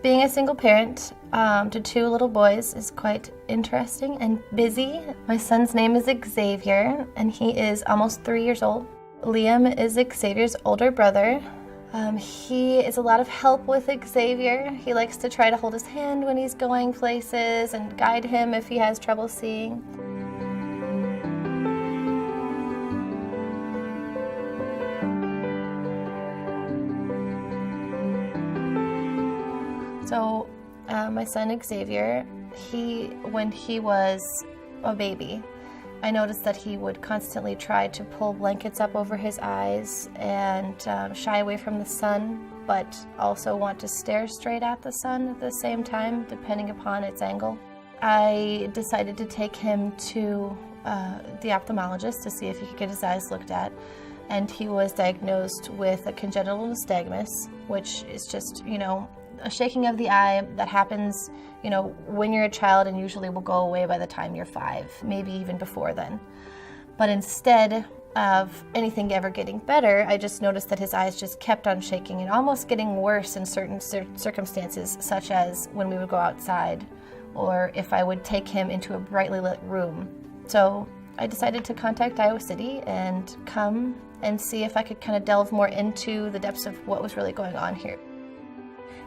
Being a single parent to two little boys is quite interesting and busy. My son's name is Xavier, and he is almost 3 years old. Liam is Xavier's older brother. He is a lot of help with Xavier. He likes to try to hold his hand when he's going places and guide him if he has trouble seeing. So my son Xavier, when he was a baby, I noticed that he would constantly try to pull blankets up over his eyes and shy away from the sun, but also want to stare straight at the sun at the same time, depending upon its angle. I decided to take him to the ophthalmologist to see if he could get his eyes looked at, and he was diagnosed with a congenital nystagmus, which is just, a shaking of the eye that happens, when you're a child and usually will go away by the time you're 5, maybe even before then. But instead of anything ever getting better, I just noticed that his eyes just kept on shaking and almost getting worse in certain circumstances, such as when we would go outside or if I would take him into a brightly lit room. So I decided to contact Iowa City and come and see if I could kind of delve more into the depths of what was really going on here.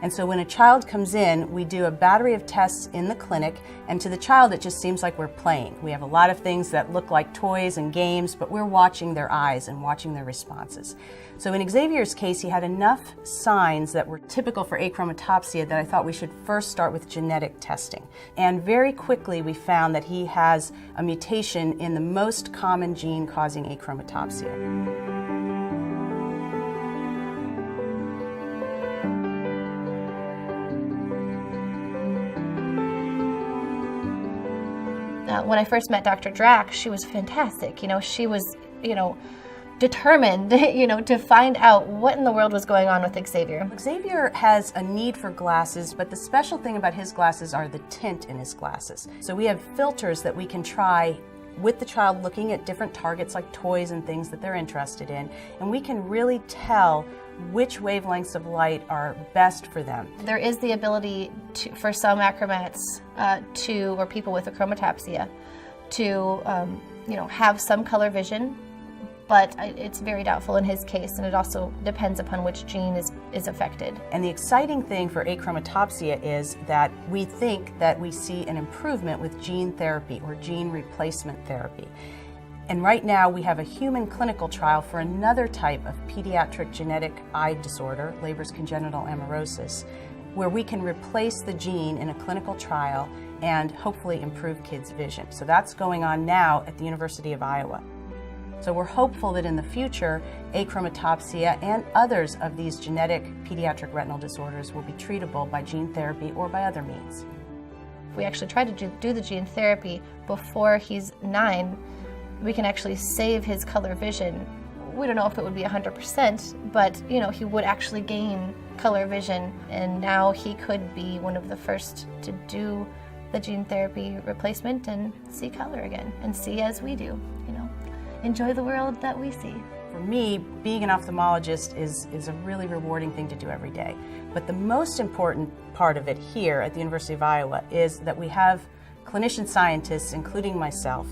And so when a child comes in, we do a battery of tests in the clinic, and to the child it just seems like we're playing. We have a lot of things that look like toys and games, but we're watching their eyes and watching their responses. So in Xavier's case, he had enough signs that were typical for achromatopsia that I thought we should first start with genetic testing. And very quickly we found that he has a mutation in the most common gene causing achromatopsia. When I first met Dr. Drack, she was fantastic. She was, determined, to find out what in the world was going on with Xavier. Xavier has a need for glasses, but the special thing about his glasses are the tint in his glasses. So we have filters that we can try with the child looking at different targets like toys and things that they're interested in, and we can really tell which wavelengths of light are best for them. There is the ability for some achromats or people with achromatopsia to have some color vision, but it's very doubtful in his case, and it also depends upon which gene is affected. And the exciting thing for achromatopsia is that we think that we see an improvement with gene therapy or gene replacement therapy. And right now we have a human clinical trial for another type of pediatric genetic eye disorder, Leber's congenital amaurosis, where we can replace the gene in a clinical trial and hopefully improve kids' vision. So that's going on now at the University of Iowa. So we're hopeful that in the future, achromatopsia and others of these genetic pediatric retinal disorders will be treatable by gene therapy or by other means. If we actually try to do the gene therapy before he's 9, we can actually save his color vision. We don't know if it would be 100%, but he would actually gain color vision, and now he could be one of the first to do the gene therapy replacement and see color again, and see as we do, enjoy the world that we see. For me, being an ophthalmologist is a really rewarding thing to do every day. But the most important part of it here at the University of Iowa is that we have clinician scientists, including myself,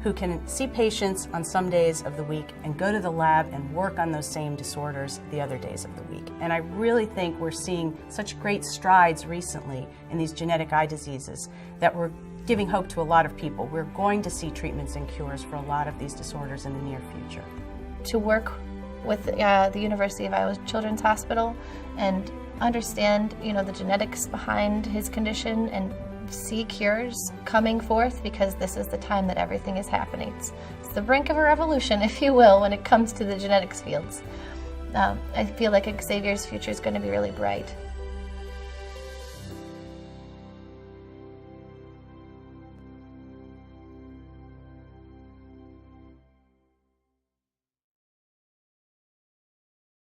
who can see patients on some days of the week and go to the lab and work on those same disorders the other days of the week. And I really think we're seeing such great strides recently in these genetic eye diseases that we're giving hope to a lot of people. We're going to see treatments and cures for a lot of these disorders in the near future. To work with the University of Iowa Children's Hospital and understand, the genetics behind his condition and see cures coming forth, because this is the time that everything is happening. It's the brink of a revolution, if you will, when it comes to the genetics fields. I feel like Xavier's future is going to be really bright.